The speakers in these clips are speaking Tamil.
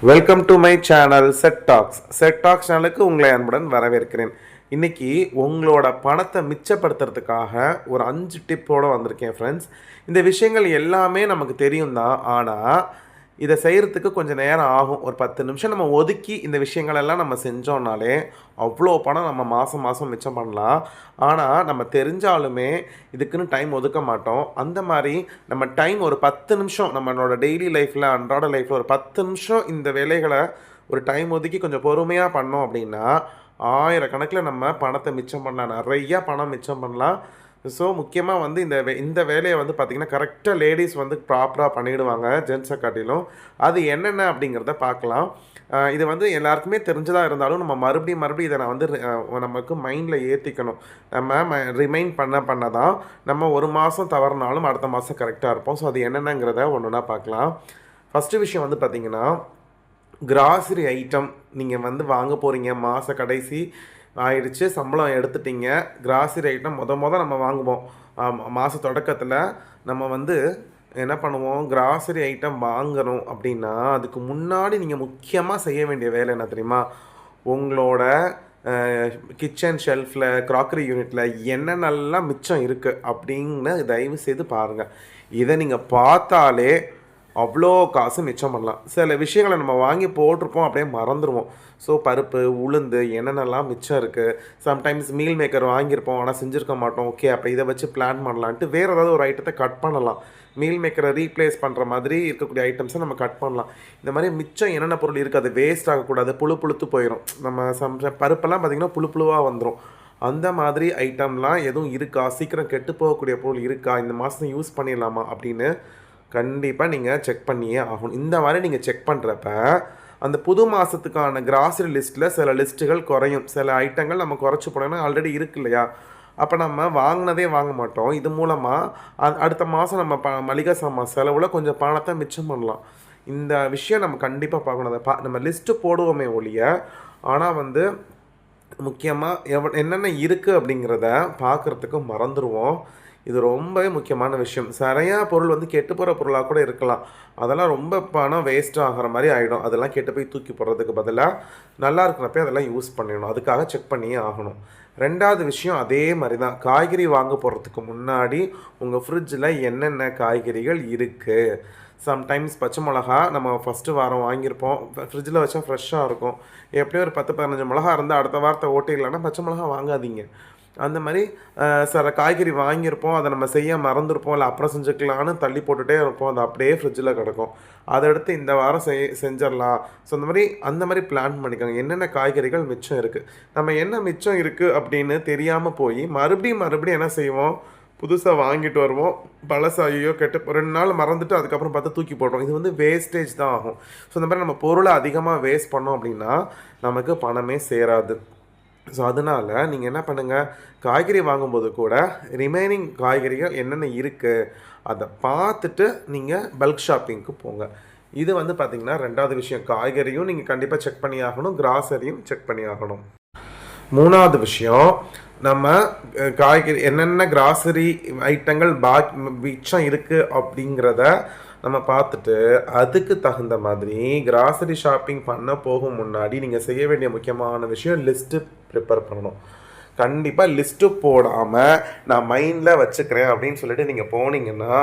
Welcome to my channel set tax சேனலுக்கு உங்களை அன்புடன் வரவேற்கிறேன். இன்றைக்கி உங்களோட பணத்தை மிச்சப்படுத்துறதுக்காக ஒரு 5 டிப்போடு வந்திருக்கேன் ஃப்ரெண்ட்ஸ். இந்த விஷயங்கள் எல்லாமே நமக்கு தெரியும் தான், ஆனால் இதை செய்கிறதுக்கு கொஞ்சம் நேரம் ஆகும். ஒரு 10 நிமிஷம் நம்ம ஒதுக்கி இந்த விஷயங்களெல்லாம் நம்ம செஞ்சோம்னாலே அவ்வளோ பணம் நம்ம மாதம் மாதம் மிச்சம் பண்ணலாம். ஆனால் நம்ம தெரிஞ்சாலுமே இதுக்குன்னு டைம் ஒதுக்க மாட்டோம். அந்த மாதிரி நம்ம டைம் ஒரு 10 நிமிஷம் நம்மளோட டெய்லி லைஃப்பில் அன்றாட லைஃப்பில் ஒரு 10 நிமிஷம் இந்த வேலைகளை ஒரு டைம் ஒதுக்கி கொஞ்சம் பொறுமையாக பண்ணோம் அப்படின்னா ஆயிரக்கணக்கில் நம்ம பணத்தை மிச்சம் பண்ணலாம், நிறையா பணம் மிச்சம் பண்ணலாம். ஸோ முக்கியமாக வந்து இந்த வேலையை வந்து பார்த்திங்கன்னா கரெக்டாக லேடிஸ் வந்து ப்ராப்பராக பண்ணிவிடுவாங்க ஜென்ஸை காட்டிலும். அது என்னென்ன அப்படிங்கிறத பார்க்கலாம். இது வந்து எல்லாருக்குமே தெரிஞ்சதாக இருந்தாலும் நம்ம மறுபடியும் இதை நான் வந்து நமக்கு மைண்டில் ஏற்றிக்கணும். நம்ம ரிமைண்ட் பண்ண தான் நம்ம ஒரு மாதம் தவறினாலும் அடுத்த மாதம் கரெக்டாக இருப்போம். ஸோ அது என்னென்னங்கிறத ஒன்று ஒன்றா பார்க்கலாம். ஃபஸ்ட்டு விஷயம் வந்து பார்த்திங்கன்னா, கிராசரி ஐட்டம் நீங்கள் வந்து வாங்க போகிறீங்க. மாத கடைசி ஆயிடுச்சு, சம்பளம் எடுத்துட்டிங்க. கிராசரி ஐட்டம் நம்ம வாங்குவோம். மாத தொடக்கத்தில் நம்ம வந்து என்ன பண்ணுவோம், கிராசரி ஐட்டம் வாங்கணும் அப்படின்னா அதுக்கு முன்னாடி நீங்கள் முக்கியமாக செய்ய வேண்டிய வேலை என்ன தெரியுமா? உங்களோட கிச்சன் ஷெல்ஃபில், க்ராக்கரி யூனிட்டில் என்னென்னலாம் மிச்சம் இருக்குது அப்படின்னு தயவு செய்து பாருங்கள். இதை நீங்கள் பார்த்தாலே அவ்வளோ காசு மிச்சம் பண்ணலாம். சில விஷயங்களை நம்ம வாங்கி போட்டிருப்போம், அப்படியே மறந்துடுவோம். ஸோ பருப்பு, உளுந்து என்னென்னலாம் மிச்சம் இருக்குது. சம்டைம்ஸ் மீல் மேக்கர் வாங்கியிருப்போம், ஆனால் செஞ்சுருக்க மாட்டோம். ஓகே, அப்போ இதை வச்சு பிளான் பண்ணலான்ட்டு வேறு ஏதாவது ஒரு ஐட்டத்தை கட் பண்ணலாம். மீல் மேக்கரை ரீப்ளேஸ் பண்ணுற மாதிரி இருக்கக்கூடிய ஐட்டம்ஸை நம்ம கட் பண்ணலாம். இந்த மாதிரி மிச்சம் என்னென்ன பொருள் இருக்குது, அது வேஸ்ட் ஆகக்கூடாது, புழுத்து போயிடும். நம்ம பருப்பெல்லாம் பார்த்திங்கன்னா புழுவாக வந்துடும். அந்த மாதிரி ஐட்டம்லாம் எதுவும் இருக்கா, சீக்கிரம் கெட்டு போகக்கூடிய பொருள் இருக்கா, இந்த மாதம் யூஸ் பண்ணிடலாமா அப்படின்னு கண்டிப்பாக நீங்கள் செக் பண்ணியே ஆகணும். இந்த மாதிரி நீங்கள் செக் பண்ணுறப்ப அந்த புது மாதத்துக்கான கிராசரி லிஸ்ட்டில் சில லிஸ்ட்டுகள் குறையும். சில ஐட்டங்கள் நம்ம குறைச்சி போனோம்னா ஆல்ரெடி இருக்கு இல்லையா, அப்போ நம்ம வாங்கினதே வாங்க மாட்டோம். இது மூலமாக அடுத்த மாதம் நம்ம மளிகை சாமான் செலவில் கொஞ்சம் பணத்தை மிச்சம் பண்ணலாம். இந்த விஷயம் நம்ம கண்டிப்பாக பார்க்கணும். அதை நம்ம லிஸ்ட்டு போடுவோமே ஒழிய, ஆனால் வந்து முக்கியமாக என்னென்ன இருக்குது அப்படிங்கிறத பார்க்குறதுக்கு மறந்துடுவோம். இது ரொம்பவே முக்கியமான விஷயம். சரியாக பொருள் வந்து கெட்டு போகிற பொருளாக கூட இருக்கலாம். அதெல்லாம் ரொம்ப பணம் வேஸ்ட் ஆகிற மாதிரி ஆகிடும். அதெல்லாம் கெட்டு போய் தூக்கி போடுறதுக்கு பதிலாக நல்லா இருக்கிறப்ப அதெல்லாம் யூஸ் பண்ணிடணும். அதுக்காக செக் பண்ணியே ஆகணும். ரெண்டாவது விஷயம் அதே மாதிரி தான். காய்கறி வாங்க போகிறதுக்கு முன்னாடி உங்கள் ஃப்ரிட்ஜில் என்னென்ன காய்கறிகள் இருக்குது. சம்டைம்ஸ் பச்சை மிளகா நம்ம ஃபஸ்ட்டு வாரம் வாங்கியிருப்போம், ஃப்ரிட்ஜில் வச்சா ஃப்ரெஷ்ஷாக இருக்கும். எப்படியும் ஒரு 10-15 மிளகா இருந்தால் அடுத்த வாரத்தை ஓட்டிடலான்னா பச்சை மிளகா வாங்காதீங்க. அந்த மாதிரி சில காய்கறி வாங்கியிருப்போம், அதை நம்ம செய்ய மறந்துருப்போம், இல்லை அப்புறம் செஞ்சுக்கலான்னு தள்ளி போட்டுகிட்டே இருப்போம். அது அப்படியே ஃப்ரிட்ஜில் கிடக்கும். அதை எடுத்து இந்த வாரம் செஞ்சிடலாம். ஸோ அந்த மாதிரி பிளான் பண்ணிக்கோங்க. என்னென்ன காய்கறிகள் மிச்சம் இருக்குது, நம்ம என்ன மிச்சம் இருக்குது அப்படின்னு தெரியாமல் போய் மறுபடியும் என்ன செய்வோம், புதுசாக வாங்கிட்டு வருவோம். பழசாகியோ கெட்டு 2 நாள் மறந்துட்டு அதுக்கப்புறம் பார்த்து தூக்கி போடுறோம். இது வந்து வேஸ்டேஜ் தான் ஆகும். ஸோ இந்த மாதிரி நம்ம பொருளை அதிகமாக வேஸ்ட் பண்ணோம் அப்படின்னா நமக்கு பணமே சேராது. ஸோ அதனால் நீங்கள் என்ன பண்ணுங்கள், காய்கறி வாங்கும்போது கூட ரிமைனிங் காய்கறிகள் என்னென்ன இருக்குது அதை பார்த்துட்டு நீங்கள் பல்க் ஷாப்பிங்க்கு போங்க. இது வந்து பார்த்திங்கன்னா ரெண்டாவது விஷயம். காய்கறியும் நீங்கள் கண்டிப்பாக செக் பண்ணி ஆகணும், கிராசரியும் செக் பண்ணி ஆகணும். மூணாவது விஷயம், நம்ம காய்கறி என்னென்ன கிராசரி ஐட்டங்கள் மிச்சம் இருக்குது அப்படிங்கிறத நம்ம பார்த்துட்டு அதுக்கு தகுந்த மாதிரி கிராசரி ஷாப்பிங் பண்ண போகும் முன்னாடி நீங்கள் செய்ய வேண்டிய முக்கியமான விஷயம் லிஸ்ட்டு ப்ரிப்பேர் பண்ணணும். கண்டிப்பாக லிஸ்ட்டு போடாமல் நான் மைண்டில் வச்சுக்கிறேன் அப்படின்னு சொல்லிட்டு நீங்கள் போனீங்கன்னா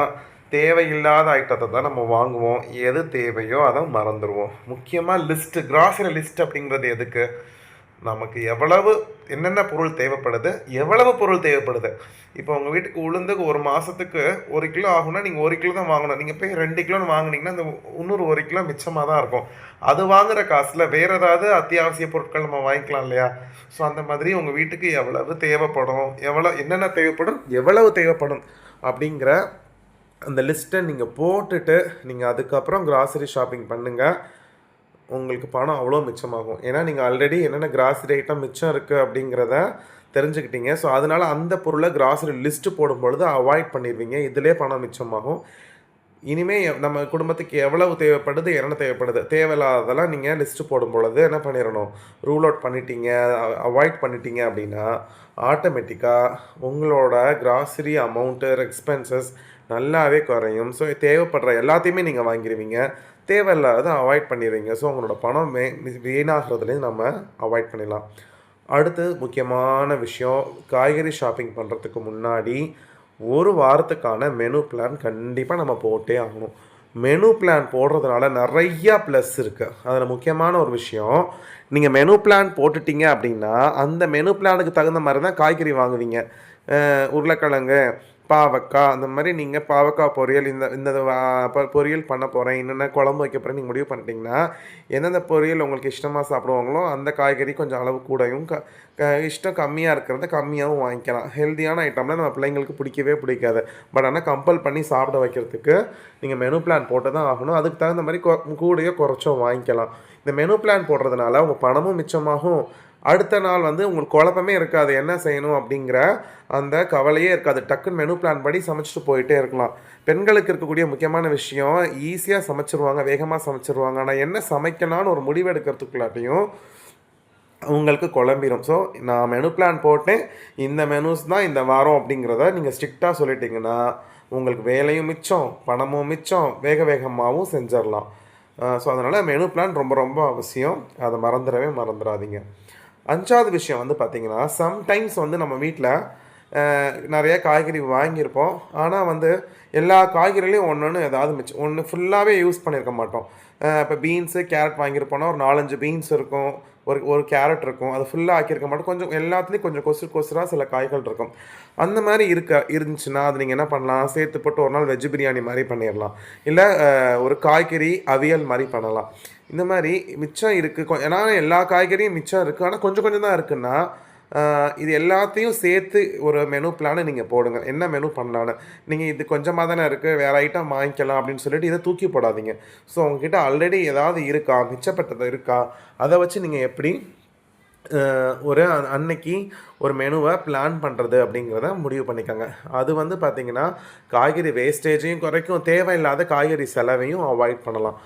தேவையில்லாத ஐட்டத்தை தான் நம்ம வாங்குவோம். எது தேவையோ அதை மறந்துடுவோம். முக்கியமாக லிஸ்ட்டு, கிராசரி லிஸ்ட் அப்படிங்கிறது எதுக்கு, நமக்கு என்னென்ன பொருள் தேவைப்படுது, எவ்வளவு பொருள் தேவைப்படுது. இப்போ உங்கள் வீட்டுக்கு உளுந்துக்கு ஒரு மாதத்துக்கு 1 கிலோ ஆகுனா நீங்கள் 1 கிலோ தான் வாங்கணும். நீங்கள் போய் 2 கிலோன்னு வாங்கினீங்கன்னா அந்த இன்னொரு 1 கிலோ மிச்சமாக தான் இருக்கும். அது வாங்குகிற காசில் வேறு ஏதாவது அத்தியாவசிய பொருட்கள் நம்ம வாங்கிக்கலாம் இல்லையா. ஸோ அந்த மாதிரி உங்கள் வீட்டுக்கு எவ்வளவு தேவைப்படும், என்னென்ன தேவைப்படும், எவ்வளவு தேவைப்படும் அப்படிங்கிற அந்த லிஸ்ட்டை நீங்கள் போட்டுட்டு நீங்கள் அதுக்கப்புறம் கிராசரி ஷாப்பிங் பண்ணுங்கள். உங்களுக்கு பணம் அவ்வளோ மிச்சமாகும். ஏன்னா நீங்கள் ஆல்ரெடி என்னென்ன கிராசரி ஐட்டம் மிச்சம் இருக்குது அப்படிங்கிறத தெரிஞ்சுக்கிட்டீங்க. ஸோ அதனால் அந்த பொருளை கிராசரி லிஸ்ட்டு போடும்பொழுது அவாய்ட் பண்ணிடுவீங்க. இதிலே பணம் மிச்சமாகும். இனிமேல் நம்ம குடும்பத்துக்கு எவ்வளவு தேவைப்படுது, என்ன தேவைப்படுது, தேவையில்லாததெல்லாம் நீங்கள் லிஸ்ட்டு போடும் பொழுது என்ன பண்ணிடணும், ரூல் அவுட் பண்ணிட்டீங்க, அவாய்ட் பண்ணிட்டீங்க அப்படின்னா ஆட்டோமேட்டிக்காக உங்களோட கிராசரி அமௌண்ட்டு, எக்ஸ்பென்சஸ் நல்லாவே குறையும். ஸோ தேவைப்படுற எல்லாத்தையுமே நீங்கள் வாங்கிடுவீங்க. தேவையில்லாத அவாய்ட் பண்ணிடுவீங்க. ஸோ உங்களோட பணம் வீணாகிறதுலேருந்து நம்ம அவாய்ட் பண்ணிடலாம். அடுத்து முக்கியமான விஷயம், காய்கறி ஷாப்பிங் பண்ணுறதுக்கு முன்னாடி ஒரு வாரத்துக்கான மெனு பிளான் கண்டிப்பாக நம்ம போட்டே ஆகணும். மெனு பிளான் போடுறதுனால நிறையா ப்ளஸ் இருக்குது. அதில் முக்கியமான ஒரு விஷயம், நீங்கள் மெனு பிளான் போட்டுட்டீங்க அப்படின்னா அந்த மெனு பிளானுக்கு தகுந்த மாதிரி தான் காய்கறி வாங்குவீங்க. உருளைக்கிழங்கு, பாவக்காய், அந்த மாதிரி நீங்கள் பாவக்காய் பொரியல் இந்த இந்த பொரியல் பண்ண போகிறேன், என்னென்ன குழம்பு வைக்க போகிறேன் நீங்கள் முடிவு பண்ணிட்டீங்கன்னா எந்தெந்த பொரியல் உங்களுக்கு இஷ்டமாக சாப்பிடுவாங்களோ அந்த காய்கறி கொஞ்சம் அளவு கூடயும் இஷ்டம் கம்மியாக இருக்கிறத கம்மியாகவும் வாங்கிக்கலாம். ஹெல்த்தியான ஐட்டம்லாம் நம்ம பிள்ளைங்களுக்கு பிடிக்கவே பிடிக்காது. பட் ஆனால் கம்பல் பண்ணி சாப்பிட வைக்கிறதுக்கு நீங்கள் மெனு பிளான் போட்டு தான் ஆகணும். அதுக்கு தகுந்த மாதிரி கூடையோ குறைச்சோ வாங்கிக்கலாம். இந்த மெனு பிளான் போடுறதுனால உங்கள் பணமும் மிச்சமாகும். அடுத்த நாள் வந்து உங்களுக்கு குழப்பமே இருக்காது, என்ன செய்யணும் அப்படிங்கிற அந்த கவலையே இருக்காது. டக்குன்னு மெனு பிளான் படி சமைச்சிட்டு போயிட்டே இருக்கலாம். பெண்களுக்கு இருக்கக்கூடிய முக்கியமான விஷயம், ஈஸியாக சமைச்சிருவாங்க, வேகமாக சமைச்சிருவாங்க. ஆனால் என்ன சமைக்கணும்னு ஒரு முடிவு எடுக்கிறதுக்குள்ளாட்டியும் உங்களுக்கு குழம்பிடும். ஸோ நான் மெனு பிளான் போட்டேன், இந்த மெனுஸ் தான் இந்த வாரம் அப்படிங்கிறத நீங்கள் ஸ்ட்ரிக்டாக சொல்லிட்டீங்கன்னா உங்களுக்கு வேலையும் மிச்சம், பணமும் மிச்சம், வேகமாகவும் செஞ்சிடலாம். ஸோ அதனால் மெனு பிளான் ரொம்ப ரொம்ப அவசியம். அதை மறந்துடாதீங்க. 5வது விஷயம் வந்து பார்த்திங்கன்னா, சம்டைம்ஸ் வந்து நம்ம வீட்டில் நிறைய காய்கறி வாங்கியிருப்போம். ஆனால் வந்து எல்லா காய்கறிலையும் ஒன்று ஏதாவது மிச்சம், ஒன்று ஃபுல்லாகவே யூஸ் பண்ணியிருக்க மாட்டோம். இப்போ பீன்ஸு, கேரட் வாங்கியிருப்போன்னா ஒரு 4-5 பீன்ஸ் இருக்கும், ஒரு கேரட் இருக்கும். அது ஃபுல்லாக ஆக்கியிருக்க மாட்டோம். கொஞ்சம் எல்லாத்துலேயும் கொஞ்சம் கொசுராக சில காய்கள் இருக்கும். அந்த மாதிரி இருந்துச்சுன்னா அது நீங்கள் என்ன பண்ணலாம், சேர்த்து போட்டு ஒரு நாள் வெஜ் பிரியாணி மாதிரி பண்ணிடலாம். இல்லை ஒரு காய்கறி அவியல் மாதிரி பண்ணலாம். இந்த மாதிரி மிச்சம் இருக்குது. ஏன்னா எல்லா காய்கறியும் மிச்சம் இருக்குது, ஆனால் கொஞ்சம் தான் இருக்குன்னா இது எல்லாத்தையும் சேர்த்து ஒரு மெனு பிளானை நீங்கள் போடுங்க. என்ன மெனு பண்ணலான்னு, நீங்கள் இது கொஞ்சமாக தானே இருக்குது, வேறு ஐட்டம் வாங்கிக்கலாம் அப்படின்னு சொல்லிட்டு இதை தூக்கி போடாதீங்க. ஸோ உங்ககிட்ட ஆல்ரெடி ஏதாவது இருக்கா, மிச்சப்பட்டது இருக்கா, அதை வச்சு நீங்கள் எப்படி ஒரு அன்னைக்கு ஒரு மெனுவை பிளான் பண்ணுறது அப்படிங்கிறத முடிவு பண்ணிக்கோங்க. அது வந்து பார்த்திங்கன்னா காய்கறி வேஸ்டேஜையும் குறைக்கும், தேவையில்லாத காய்கறி செலவையும் அவாய்ட் பண்ணலாம்.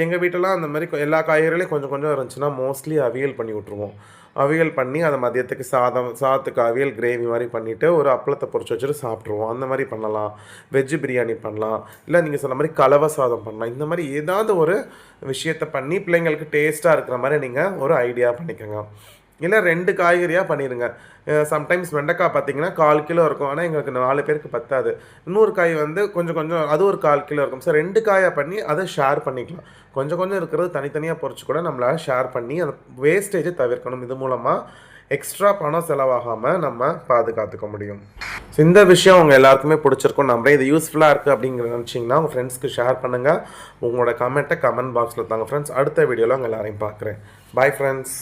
எங்கள் வீட்டிலலாம் அந்த மாதிரி எல்லா காய்கறிகளையும் கொஞ்சம் இருந்துச்சுன்னா மோஸ்ட்லி அவியல் பண்ணி விட்ருவோம். அவியல் பண்ணி அதை மதியத்துக்கு சாதத்துக்கு அவியல் கிரேவி மாதிரி பண்ணிவிட்டு ஒரு அப்பளத்தை பொரிச்சு வச்சுட்டு சாப்பிட்ருவோம். அந்த மாதிரி பண்ணலாம். வெஜ்ஜு பிரியாணி பண்ணலாம், இல்லை நீங்கள் சொன்ன மாதிரி கலவை சாதம் பண்ணலாம். இந்த மாதிரி ஏதாவது ஒரு விஷயத்தை பண்ணி பிள்ளைங்களுக்கு டேஸ்ட்டாக இருக்கிற மாதிரி நீங்கள் ஒரு ஐடியா பண்ணிக்கோங்க. இல்லை 2 காய்கறியாக பண்ணிடுங்க. சம்டைம்ஸ் வெண்டைக்காய் பார்த்திங்கன்னா 1/4 கிலோ இருக்கும், ஆனால் எங்களுக்கு 4 பேருக்கு பத்தாது. இன்னொரு காய் வந்து கொஞ்சம் அது ஒரு 1/4 கிலோ இருக்கும். ஸோ 2 காயாக பண்ணி அதை ஷேர் பண்ணிக்கலாம். கொஞ்சம் இருக்கிறது தனித்தனியாக பொரிச்சு கூட நம்மளால் ஷேர் பண்ணி அந்த வேஸ்டேஜை தவிர்க்கணும். இது மூலமாக எக்ஸ்ட்ரா பணம் செலவாகாமல் நம்ம பாதுகாத்துக்க முடியும். ஸோ இந்த விஷயம் உங்கள் எல்லாருக்குமே பிடிச்சிருக்கும் நம்புறேன். இது யூஸ்ஃபுல்லாக இருக்குது அப்படிங்கிற நினச்சிங்கன்னா உங்கள் ஃப்ரெண்ட்ஸ்க்கு ஷேர் பண்ணுங்கள். உங்களோட கமெண்ட் பாக்ஸில் தாங்க ஃப்ரெண்ட்ஸ். அடுத்த வீடியோவில் உங்கள் எல்லாரையும் பார்க்குறேன். Bye friends.